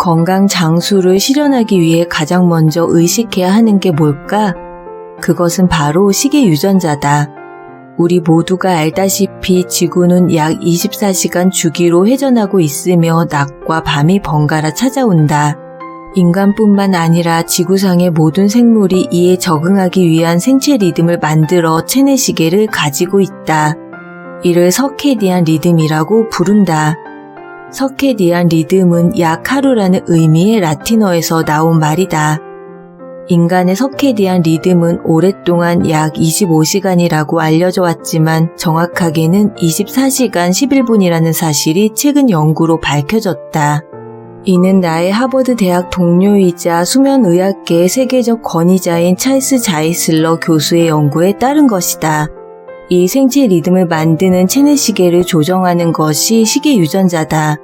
건강 장수를 실현하기 위해 가장 먼저 의식해야 하는 게 뭘까? 그것은 바로 시계 유전자다. 우리 모두가 알다시피 지구는 약 24시간 주기로 회전하고 있으며 낮과 밤이 번갈아 찾아온다. 인간뿐만 아니라 지구상의 모든 생물이 이에 적응하기 위한 생체 리듬을 만들어 체내시계를 가지고 있다. 이를 서케디안 리듬이라고 부른다. 서케디안 리듬은 약 하루라는 의미의 라틴어에서 나온 말이다. 인간의 서케디안 리듬은 오랫동안 약 25시간이라고 알려져 왔지만 정확하게는 24시간 11분이라는 사실이 최근 연구로 밝혀졌다. 이는 나의 하버드 대학 동료이자 수면의학계의 세계적 권위자인 찰스 자이슬러 교수의 연구에 따른 것이다. 이 생체 리듬을 만드는 체내시계를 조정하는 것이 시계 유전자다.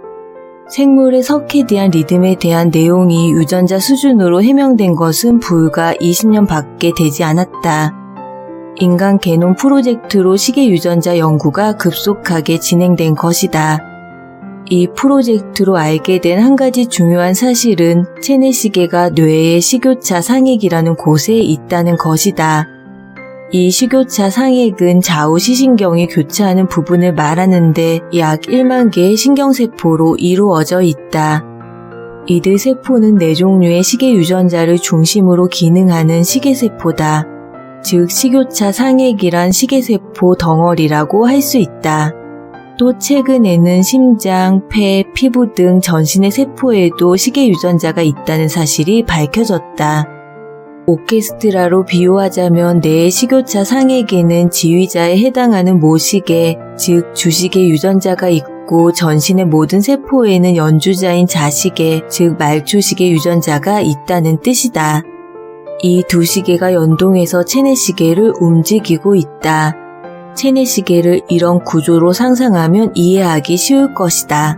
생물의 서케디안 리듬에 대한 내용이 유전자 수준으로 해명된 것은 불과 20년 밖에 되지 않았다. 인간 게놈 프로젝트로 시계 유전자 연구가 급속하게 진행된 것이다. 이 프로젝트로 알게 된 한 가지 중요한 사실은 체내시계가 뇌의 식교차 상액이라는 곳에 있다는 것이다. 이 식교차 상액은 좌우 시신경이 교차하는 부분을 말하는데 약 1만 개의 신경세포로 이루어져 있다. 이들 세포는 4종류의 시계 유전자를 중심으로 기능하는 시계세포다. 즉 식교차 상액이란 시계세포 덩어리라고 할 수 있다. 또 최근에는 심장, 폐, 피부 등 전신의 세포에도 시계 유전자가 있다는 사실이 밝혀졌다. 오케스트라로 비유하자면 뇌의 식교차 상액에는 지휘자에 해당하는 모시계, 즉 주시계 유전자가 있고 전신의 모든 세포에는 연주자인 자시계, 즉 말초시계 유전자가 있다는 뜻이다. 이 두 시계가 연동해서 체내시계를 움직이고 있다. 체내시계를 이런 구조로 상상하면 이해하기 쉬울 것이다.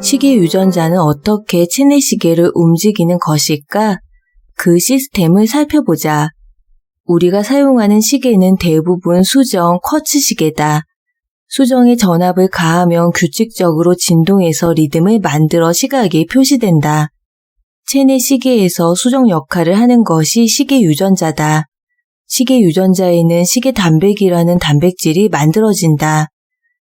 시계 유전자는 어떻게 체내시계를 움직이는 것일까? 그 시스템을 살펴보자. 우리가 사용하는 시계는 대부분 수정, 쿼츠 시계다. 수정에 전압을 가하면 규칙적으로 진동해서 리듬을 만들어 시각에 표시된다. 체내 시계에서 수정 역할을 하는 것이 시계 유전자다. 시계 유전자에는 시계 단백이라는 단백질이 만들어진다.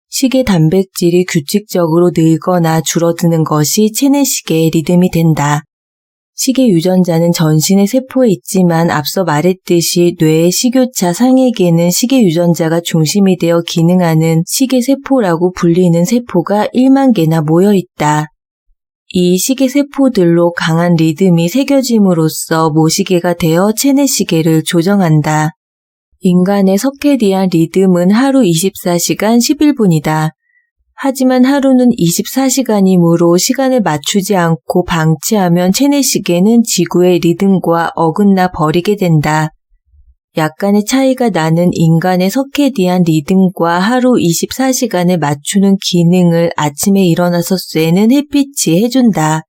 시계 단백질이 규칙적으로 늘거나 줄어드는 것이 체내 시계의 리듬이 된다. 시계 유전자는 전신의 세포에 있지만 앞서 말했듯이 뇌의 식교차 상액에는 시계 유전자가 중심이 되어 기능하는 시계세포라고 불리는 세포가 1만 개나 모여 있다. 이 시계세포들로 강한 리듬이 새겨짐으로써 모시계가 되어 체내시계를 조정한다. 인간의 서케디안 리듬은 하루 24시간 11분이다. 하지만 하루는 24시간이므로 시간을 맞추지 않고 방치하면 체내시계는 지구의 리듬과 어긋나 버리게 된다. 약간의 차이가 나는 인간의 서케디안 리듬과 하루 24시간을 맞추는 기능을 아침에 일어나서 쐬는 햇빛이 해준다.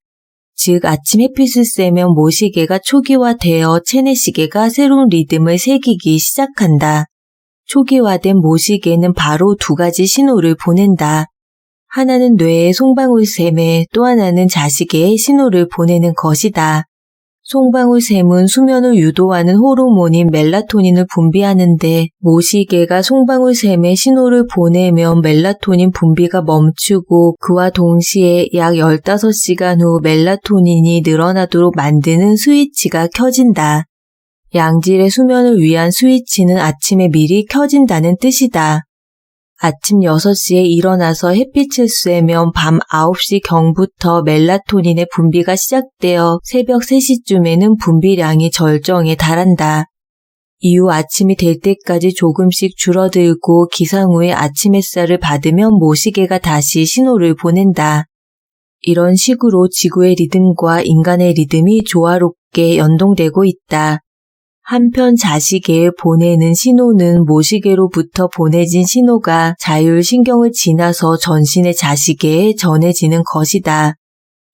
즉 아침 햇빛을 쐬면 모시계가 초기화되어 체내시계가 새로운 리듬을 새기기 시작한다. 초기화된 모시계는 바로 두 가지 신호를 보낸다. 하나는 뇌의 송방울샘에 또 하나는 자시계에 신호를 보내는 것이다. 송방울샘은 수면을 유도하는 호르몬인 멜라토닌을 분비하는데 모시계가 송방울샘에 신호를 보내면 멜라토닌 분비가 멈추고 그와 동시에 약 15시간 후 멜라토닌이 늘어나도록 만드는 스위치가 켜진다. 양질의 수면을 위한 스위치는 아침에 미리 켜진다는 뜻이다. 아침 6시에 일어나서 햇빛을 쐬면 밤 9시경부터 멜라토닌의 분비가 시작되어 새벽 3시쯤에는 분비량이 절정에 달한다. 이후 아침이 될 때까지 조금씩 줄어들고 기상 후에 아침 햇살을 받으면 모시계가 다시 신호를 보낸다. 이런 식으로 지구의 리듬과 인간의 리듬이 조화롭게 연동되고 있다. 한편 자시계에 보내는 신호는 모시계로부터 보내진 신호가 자율신경을 지나서 전신의 자시계에 전해지는 것이다.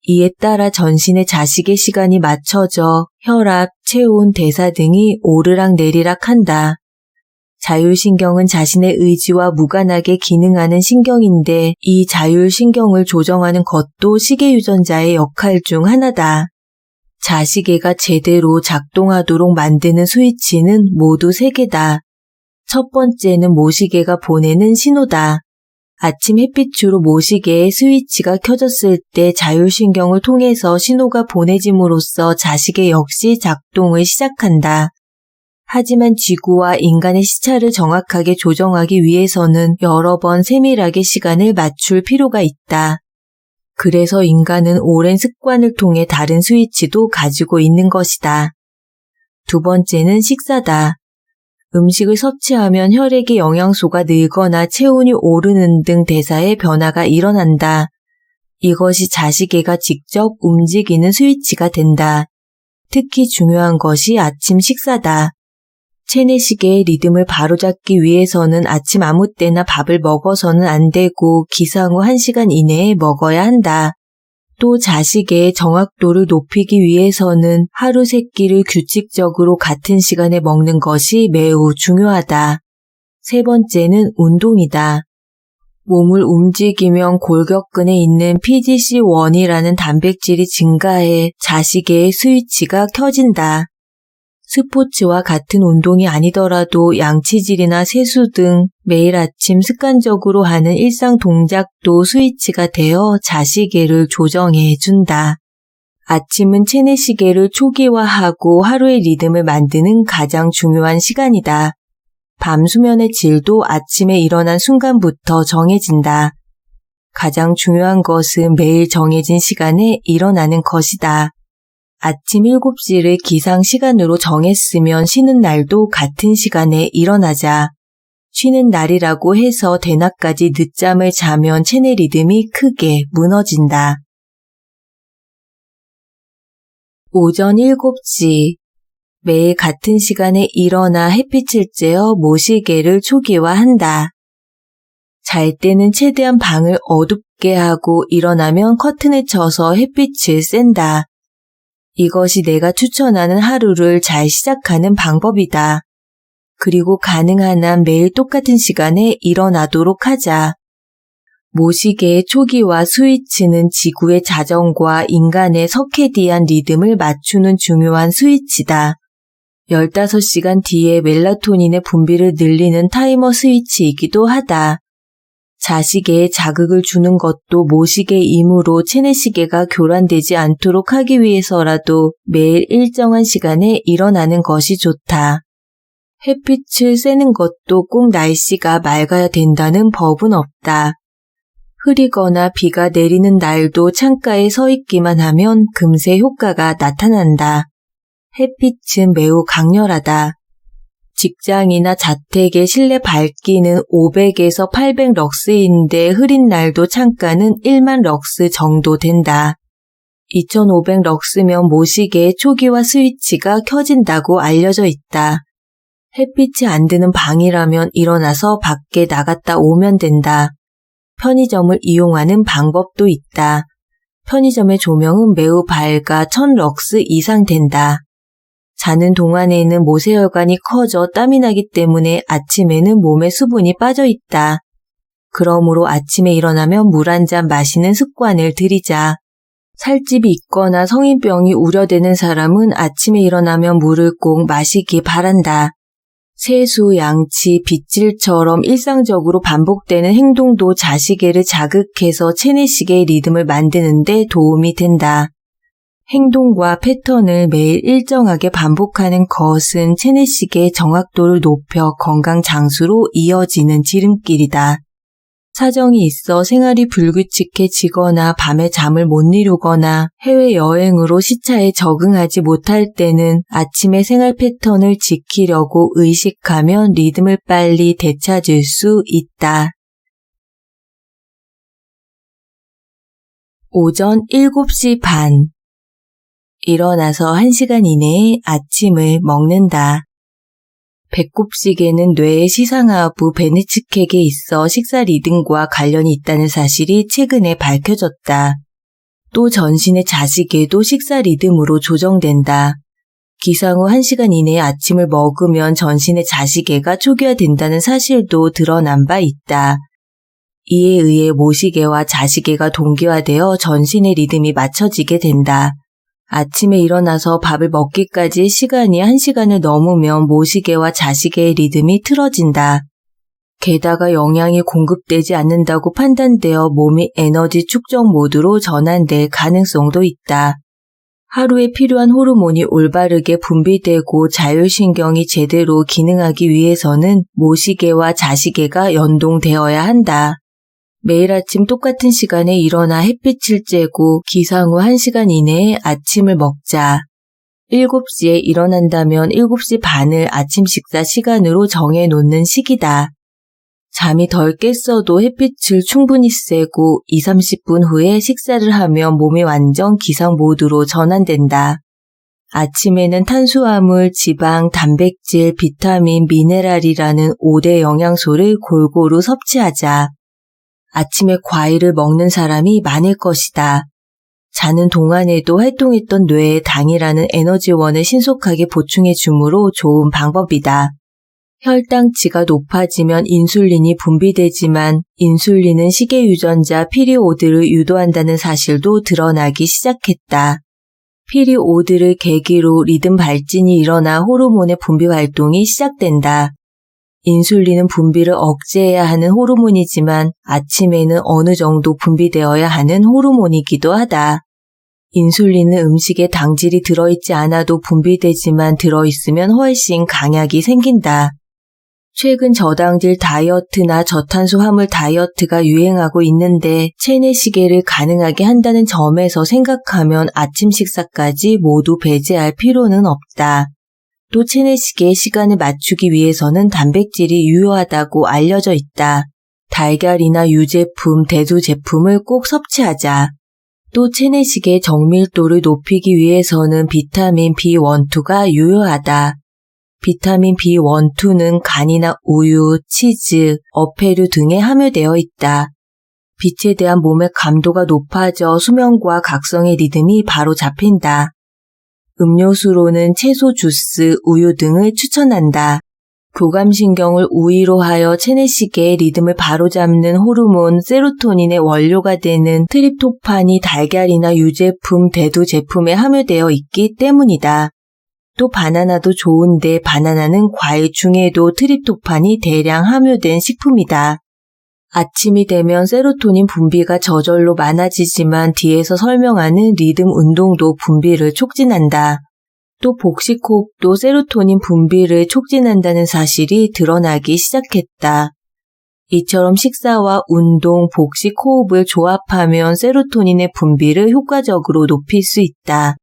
이에 따라 전신의 자시계 시간이 맞춰져 혈압, 체온, 대사 등이 오르락내리락 한다. 자율신경은 자신의 의지와 무관하게 기능하는 신경인데 이 자율신경을 조정하는 것도 시계유전자의 역할 중 하나다. 자시계가 제대로 작동하도록 만드는 스위치는 모두 3개다. 첫 번째는 모시계가 보내는 신호다. 아침 햇빛으로 모시계의 스위치가 켜졌을 때 자율신경을 통해서 신호가 보내짐으로써 자시계 역시 작동을 시작한다. 하지만 지구와 인간의 시차를 정확하게 조정하기 위해서는 여러 번 세밀하게 시간을 맞출 필요가 있다. 그래서 인간은 오랜 습관을 통해 다른 스위치도 가지고 있는 것이다. 두 번째는 식사다. 음식을 섭취하면 혈액의 영양소가 늘거나 체온이 오르는 등 대사의 변화가 일어난다. 이것이 자시계가 직접 움직이는 스위치가 된다. 특히 중요한 것이 아침 식사다. 체내시계의 리듬을 바로잡기 위해서는 아침 아무 때나 밥을 먹어서는 안 되고 기상 후 1시간 이내에 먹어야 한다. 또 자시계의 정확도를 높이기 위해서는 하루 3끼를 규칙적으로 같은 시간에 먹는 것이 매우 중요하다. 세 번째는 운동이다. 몸을 움직이면 골격근에 있는 PGC1이라는 단백질이 증가해 자시계의 스위치가 켜진다. 스포츠와 같은 운동이 아니더라도 양치질이나 세수 등 매일 아침 습관적으로 하는 일상 동작도 스위치가 되어 자시계를 조정해 준다. 아침은 체내시계를 초기화하고 하루의 리듬을 만드는 가장 중요한 시간이다. 밤 수면의 질도 아침에 일어난 순간부터 정해진다. 가장 중요한 것은 매일 정해진 시간에 일어나는 것이다. 아침 7시를 기상시간으로 정했으면 쉬는 날도 같은 시간에 일어나자. 쉬는 날이라고 해서 대낮까지 늦잠을 자면 체내 리듬이 크게 무너진다. 오전 7시. 매일 같은 시간에 일어나 햇빛을 쬐어 모시계를 초기화한다. 잘 때는 최대한 방을 어둡게 하고 일어나면 커튼을 쳐서 햇빛을 쐰다. 이것이 내가 추천하는 하루를 잘 시작하는 방법이다. 그리고 가능한 한 매일 똑같은 시간에 일어나도록 하자. 모시계의 초기화 스위치는 지구의 자전과 인간의 서케디안 리듬을 맞추는 중요한 스위치다. 15시간 뒤에 멜라토닌의 분비를 늘리는 타이머 스위치이기도 하다. 자시계에 자극을 주는 것도 모시계 임무로 체내시계가 교란되지 않도록 하기 위해서라도 매일 일정한 시간에 일어나는 것이 좋다. 햇빛을 쐬는 것도 꼭 날씨가 맑아야 된다는 법은 없다. 흐리거나 비가 내리는 날도 창가에 서 있기만 하면 금세 효과가 나타난다. 햇빛은 매우 강렬하다. 직장이나 자택의 실내 밝기는 500에서 800 럭스인데 흐린 날도 창가는 1만 럭스 정도 된다. 2500 럭스면 모시계의 초기화 스위치가 켜진다고 알려져 있다. 햇빛이 안 드는 방이라면 일어나서 밖에 나갔다 오면 된다. 편의점을 이용하는 방법도 있다. 편의점의 조명은 매우 밝아 1000 럭스 이상 된다. 자는 동안에는 모세혈관이 커져 땀이 나기 때문에 아침에는 몸에 수분이 빠져 있다. 그러므로 아침에 일어나면 물 한 잔 마시는 습관을 들이자. 살집이 있거나 성인병이 우려되는 사람은 아침에 일어나면 물을 꼭 마시기 바란다. 세수, 양치, 빗질처럼 일상적으로 반복되는 행동도 자시계를 자극해서 체내시계의 리듬을 만드는 데 도움이 된다. 행동과 패턴을 매일 일정하게 반복하는 것은 체내시계의 정확도를 높여 건강 장수로 이어지는 지름길이다. 사정이 있어 생활이 불규칙해지거나 밤에 잠을 못 이루거나 해외여행으로 시차에 적응하지 못할 때는 아침의 생활 패턴을 지키려고 의식하면 리듬을 빨리 되찾을 수 있다. 오전 7시 반. 일어나서 1시간 이내에 아침을 먹는다. 배꼽시계는 뇌의 시상하부 베네츠캑에 있어 식사 리듬과 관련이 있다는 사실이 최근에 밝혀졌다. 또 전신의 자시계도 식사 리듬으로 조정된다. 기상 후 1시간 이내에 아침을 먹으면 전신의 자시계가 초기화된다는 사실도 드러난 바 있다. 이에 의해 모시계와 자시계가 동기화되어 전신의 리듬이 맞춰지게 된다. 아침에 일어나서 밥을 먹기까지 시간이 1시간을 넘으면 모시계와 자시계의 리듬이 틀어진다. 게다가 영양이 공급되지 않는다고 판단되어 몸이 에너지 축적 모드로 전환될 가능성도 있다. 하루에 필요한 호르몬이 올바르게 분비되고 자율신경이 제대로 기능하기 위해서는 모시계와 자시계가 연동되어야 한다. 매일 아침 똑같은 시간에 일어나 햇빛을 쬐고 기상 후 1시간 이내에 아침을 먹자. 7시에 일어난다면 7시 반을 아침 식사 시간으로 정해놓는 시기다. 잠이 덜 깼어도 햇빛을 충분히 쐬고 20-30분 후에 식사를 하면 몸이 완전 기상 모드로 전환된다. 아침에는 탄수화물, 지방, 단백질, 비타민, 미네랄이라는 5대 영양소를 골고루 섭취하자. 아침에 과일을 먹는 사람이 많을 것이다. 자는 동안에도 활동했던 뇌에 당이라는 에너지원을 신속하게 보충해 주므로 좋은 방법이다. 혈당치가 높아지면 인슐린이 분비되지만 인슐린은 식의 유전자 피리오드를 유도한다는 사실도 드러나기 시작했다. 피리오드를 계기로 리듬 발진이 일어나 호르몬의 분비 활동이 시작된다. 인슐린은 분비를 억제해야 하는 호르몬이지만 아침에는 어느 정도 분비되어야 하는 호르몬이기도 하다. 인슐린은 음식에 당질이 들어있지 않아도 분비되지만 들어있으면 훨씬 강약이 생긴다. 최근 저당질 다이어트나 저탄수화물 다이어트가 유행하고 있는데 체내시계를 가능하게 한다는 점에서 생각하면 아침 식사까지 모두 배제할 필요는 없다. 또 체내시계의 시간을 맞추기 위해서는 단백질이 유효하다고 알려져 있다. 달걀이나 유제품, 대두 제품을 꼭 섭취하자. 또 체내시계의 정밀도를 높이기 위해서는 비타민 B12가 유효하다. 비타민 B12는 간이나 우유, 치즈, 어패류 등에 함유되어 있다. 빛에 대한 몸의 감도가 높아져 수면과 각성의 리듬이 바로 잡힌다. 음료수로는 채소 주스, 우유 등을 추천한다. 교감신경을 우위로 하여 체내시계의 리듬을 바로잡는 호르몬 세로토닌의 원료가 되는 트립토판이 달걀이나 유제품, 대두 제품에 함유되어 있기 때문이다. 또 바나나도 좋은데 바나나는 과일 중에도 트립토판이 대량 함유된 식품이다. 아침이 되면 세로토닌 분비가 저절로 많아지지만 뒤에서 설명하는 리듬 운동도 분비를 촉진한다. 또 복식호흡도 세로토닌 분비를 촉진한다는 사실이 드러나기 시작했다. 이처럼 식사와 운동, 복식호흡을 조합하면 세로토닌의 분비를 효과적으로 높일 수 있다.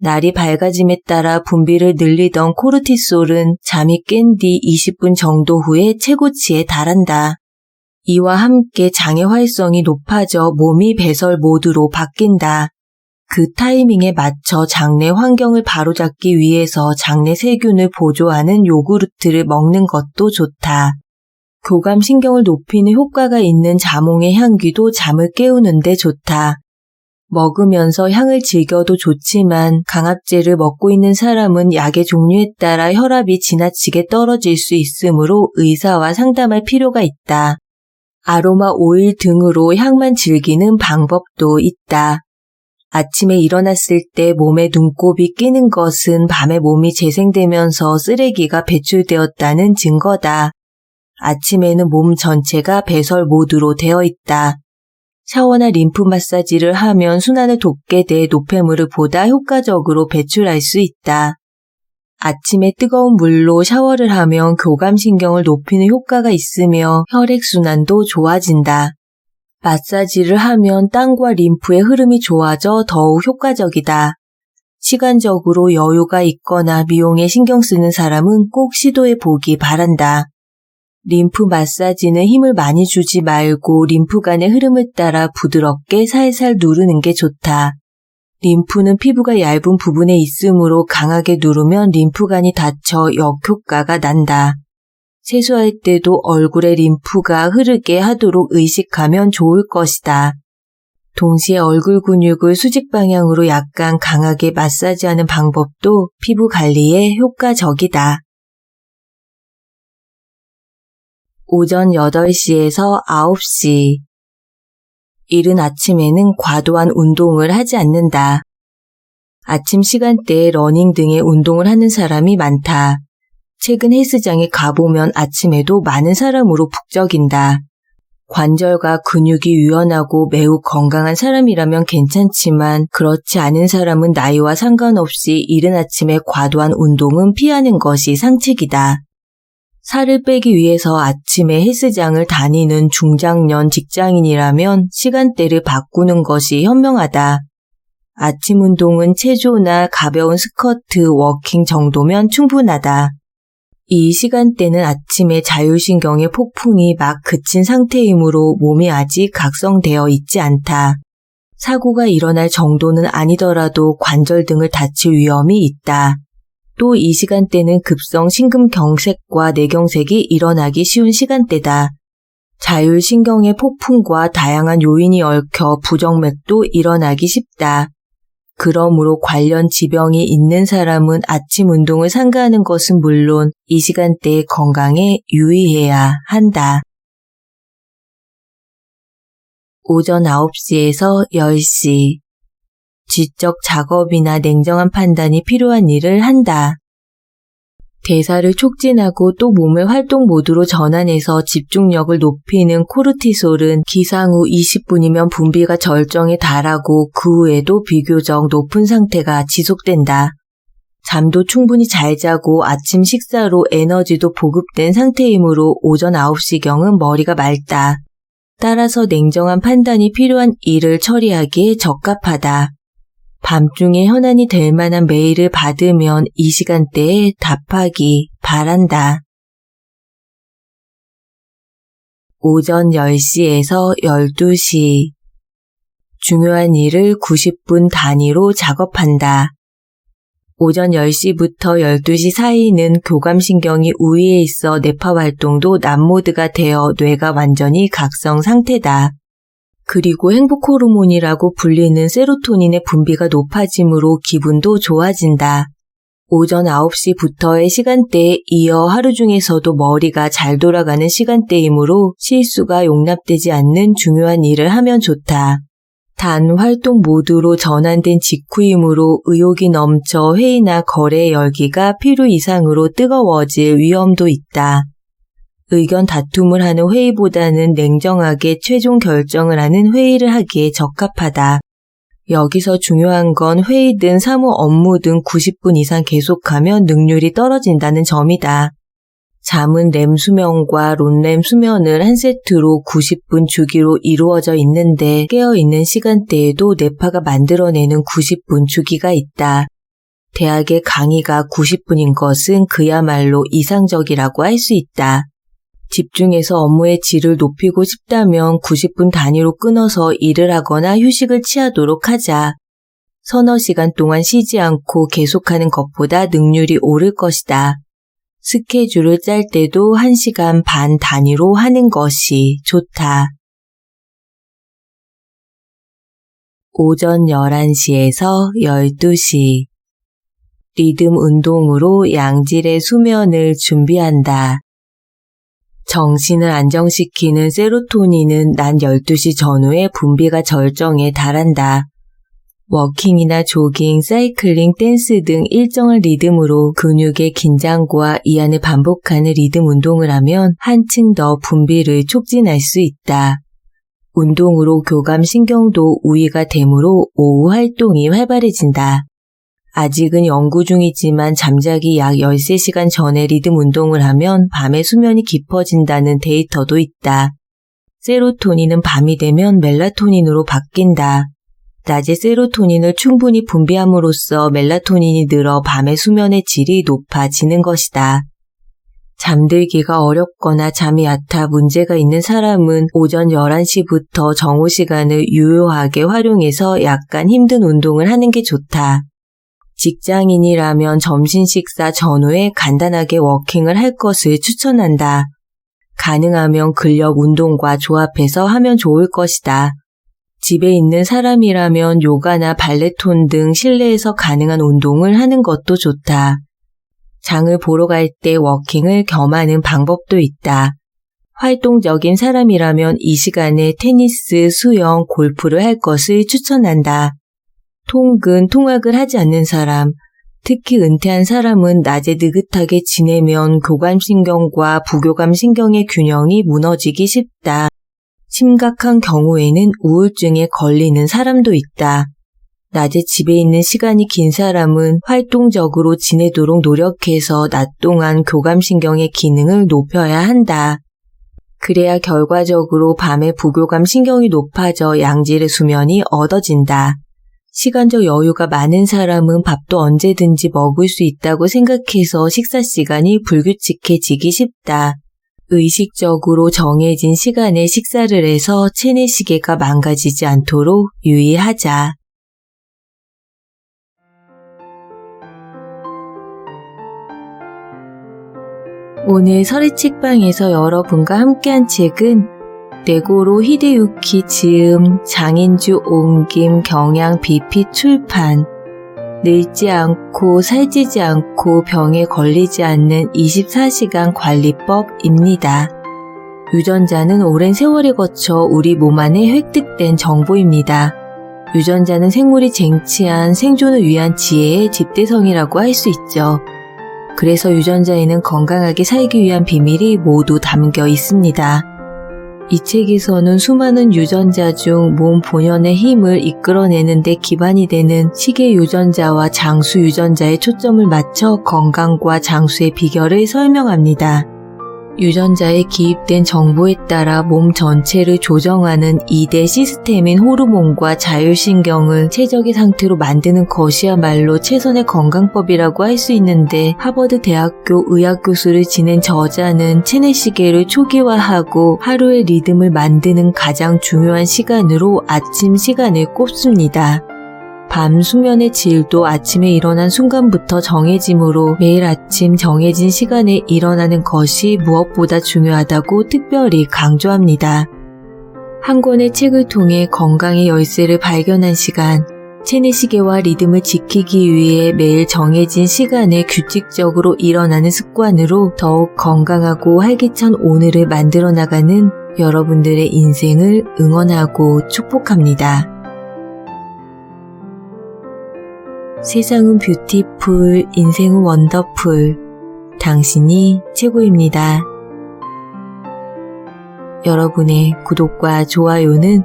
날이 밝아짐에 따라 분비를 늘리던 코르티솔은 잠이 깬 뒤 20분 정도 후에 최고치에 달한다. 이와 함께 장의 활성이 높아져 몸이 배설 모드로 바뀐다. 그 타이밍에 맞춰 장내 환경을 바로잡기 위해서 장내 세균을 보조하는 요구르트를 먹는 것도 좋다. 교감신경을 높이는 효과가 있는 자몽의 향기도 잠을 깨우는 데 좋다. 먹으면서 향을 즐겨도 좋지만 강압제를 먹고 있는 사람은 약의 종류에 따라 혈압이 지나치게 떨어질 수 있으므로 의사와 상담할 필요가 있다. 아로마 오일 등으로 향만 즐기는 방법도 있다. 아침에 일어났을 때 몸에 눈곱이 끼는 것은 밤에 몸이 재생되면서 쓰레기가 배출되었다는 증거다. 아침에는 몸 전체가 배설 모드로 되어 있다. 샤워나 림프 마사지를 하면 순환을 돕게 돼 노폐물을 보다 효과적으로 배출할 수 있다. 아침에 뜨거운 물로 샤워를 하면 교감신경을 높이는 효과가 있으며 혈액순환도 좋아진다. 마사지를 하면 땀과 림프의 흐름이 좋아져 더욱 효과적이다. 시간적으로 여유가 있거나 미용에 신경 쓰는 사람은 꼭 시도해 보기 바란다. 림프 마사지는 힘을 많이 주지 말고 림프관의 흐름을 따라 부드럽게 살살 누르는 게 좋다. 림프는 피부가 얇은 부분에 있으므로 강하게 누르면 림프관이 닫혀 역효과가 난다. 세수할 때도 얼굴에 림프가 흐르게 하도록 의식하면 좋을 것이다. 동시에 얼굴 근육을 수직 방향으로 약간 강하게 마사지하는 방법도 피부 관리에 효과적이다. 오전 8시에서 9시. 이른 아침에는 과도한 운동을 하지 않는다. 아침 시간대에 러닝 등의 운동을 하는 사람이 많다. 최근 헬스장에 가보면 아침에도 많은 사람으로 북적인다. 관절과 근육이 유연하고 매우 건강한 사람이라면 괜찮지만 그렇지 않은 사람은 나이와 상관없이 이른 아침에 과도한 운동은 피하는 것이 상책이다. 살을 빼기 위해서 아침에 헬스장을 다니는 중장년 직장인이라면 시간대를 바꾸는 것이 현명하다. 아침 운동은 체조나 가벼운 스쿼트, 워킹 정도면 충분하다. 이 시간대는 아침에 자율신경의 폭풍이 막 그친 상태이므로 몸이 아직 각성되어 있지 않다. 사고가 일어날 정도는 아니더라도 관절 등을 다칠 위험이 있다. 또 이 시간대는 급성 심근경색과 뇌경색이 일어나기 쉬운 시간대다. 자율신경의 폭풍과 다양한 요인이 얽혀 부정맥도 일어나기 쉽다. 그러므로 관련 지병이 있는 사람은 아침 운동을 삼가하는 것은 물론 이 시간대의 건강에 유의해야 한다. 오전 9시에서 10시. 지적 작업이나 냉정한 판단이 필요한 일을 한다. 대사를 촉진하고 또 몸을 활동 모드로 전환해서 집중력을 높이는 코르티솔은 기상 후 20분이면 분비가 절정에 달하고 그 후에도 비교적 높은 상태가 지속된다. 잠도 충분히 잘 자고 아침 식사로 에너지도 보급된 상태이므로 오전 9시경은 머리가 맑다. 따라서 냉정한 판단이 필요한 일을 처리하기에 적합하다. 밤중에 현안이 될 만한 메일을 받으면 이 시간대에 답하기 바란다. 오전 10시에서 12시. 중요한 일을 90분 단위로 작업한다. 오전 10시부터 12시 사이는 교감신경이 우위에 있어 뇌파 활동도 난모드가 되어 뇌가 완전히 각성 상태다. 그리고 행복 호르몬이라고 불리는 세로토닌의 분비가 높아지므로 기분도 좋아진다. 오전 9시부터의 시간대에 이어 하루 중에서도 머리가 잘 돌아가는 시간대이므로 실수가 용납되지 않는 중요한 일을 하면 좋다. 단 활동 모드로 전환된 직후이므로 의욕이 넘쳐 회의나 거래의 열기가 필요 이상으로 뜨거워질 위험도 있다. 의견 다툼을 하는 회의보다는 냉정하게 최종 결정을 하는 회의를 하기에 적합하다. 여기서 중요한 건 회의든 사무 업무든 90분 이상 계속하면 능률이 떨어진다는 점이다. 잠은 렘 수면과 론렘 수면을 한 세트로 90분 주기로 이루어져 있는데 깨어있는 시간대에도 뇌파가 만들어내는 90분 주기가 있다. 대학의 강의가 90분인 것은 그야말로 이상적이라고 할 수 있다. 집중해서 업무의 질을 높이고 싶다면 90분 단위로 끊어서 일을 하거나 휴식을 취하도록 하자. 서너 시간 동안 쉬지 않고 계속하는 것보다 능률이 오를 것이다. 스케줄을 짤 때도 1시간 반 단위로 하는 것이 좋다. 오전 11시에서 12시. 리듬 운동으로 양질의 수면을 준비한다. 정신을 안정시키는 세로토닌은 낮 12시 전후에 분비가 절정에 달한다. 워킹이나 조깅, 사이클링, 댄스 등 일정한 리듬으로 근육의 긴장과 이완을 반복하는 리듬 운동을 하면 한층 더 분비를 촉진할 수 있다. 운동으로 교감신경도 우위가 되므로 오후 활동이 활발해진다. 아직은 연구 중이지만 잠자기 약 13시간 전에 리듬 운동을 하면 밤에 수면이 깊어진다는 데이터도 있다. 세로토닌은 밤이 되면 멜라토닌으로 바뀐다. 낮에 세로토닌을 충분히 분비함으로써 멜라토닌이 늘어 밤의 수면의 질이 높아지는 것이다. 잠들기가 어렵거나 잠이 얕아 문제가 있는 사람은 오전 11시부터 정오 시간을 유효하게 활용해서 약간 힘든 운동을 하는 게 좋다. 직장인이라면 점심 식사 전후에 간단하게 워킹을 할 것을 추천한다. 가능하면 근력 운동과 조합해서 하면 좋을 것이다. 집에 있는 사람이라면 요가나 발레톤 등 실내에서 가능한 운동을 하는 것도 좋다. 장을 보러 갈 때 워킹을 겸하는 방법도 있다. 활동적인 사람이라면 이 시간에 테니스, 수영, 골프를 할 것을 추천한다. 통학을 하지 않는 사람, 특히 은퇴한 사람은 낮에 느긋하게 지내면 교감신경과 부교감신경의 균형이 무너지기 쉽다. 심각한 경우에는 우울증에 걸리는 사람도 있다. 낮에 집에 있는 시간이 긴 사람은 활동적으로 지내도록 노력해서 낮 동안 교감신경의 기능을 높여야 한다. 그래야 결과적으로 밤에 부교감 신경이 높아져 양질의 수면이 얻어진다. 시간적 여유가 많은 사람은 밥도 언제든지 먹을 수 있다고 생각해서 식사 시간이 불규칙해지기 쉽다. 의식적으로 정해진 시간에 식사를 해서 체내 시계가 망가지지 않도록 유의하자. 오늘 서리책방에서 여러분과 함께한 책은 네고로 히데유키 지음, 장인주 옮김, 경양 BP 출판, 늙지 않고 살찌지 않고 병에 걸리지 않는 24시간 관리법입니다. 유전자는 오랜 세월에 거쳐 우리 몸 안에 획득된 정보입니다. 유전자는 생물이 쟁취한 생존을 위한 지혜의 집대성이라고 할 수 있죠. 그래서 유전자에는 건강하게 살기 위한 비밀이 모두 담겨 있습니다. 이 책에서는 수많은 유전자 중 몸 본연의 힘을 이끌어내는 데 기반이 되는 시계 유전자와 장수 유전자에 초점을 맞춰 건강과 장수의 비결을 설명합니다. 유전자에 기입된 정보에 따라 몸 전체를 조정하는 2대 시스템인 호르몬과 자율신경을 최적의 상태로 만드는 것이야말로 최선의 건강법이라고 할 수 있는데, 하버드 대학교 의학교수를 지낸 저자는 체내 시계를 초기화하고 하루의 리듬을 만드는 가장 중요한 시간으로 아침 시간을 꼽습니다. 밤 수면의 질도 아침에 일어난 순간부터 정해지므로 매일 아침 정해진 시간에 일어나는 것이 무엇보다 중요하다고 특별히 강조합니다. 한 권의 책을 통해 건강의 열쇠를 발견한 시간, 체내 시계와 리듬을 지키기 위해 매일 정해진 시간에 규칙적으로 일어나는 습관으로 더욱 건강하고 활기찬 오늘을 만들어 나가는 여러분들의 인생을 응원하고 축복합니다. 세상은 뷰티풀, 인생은 원더풀. 당신이 최고입니다. 여러분의 구독과 좋아요는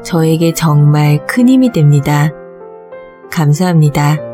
저에게 정말 큰 힘이 됩니다. 감사합니다.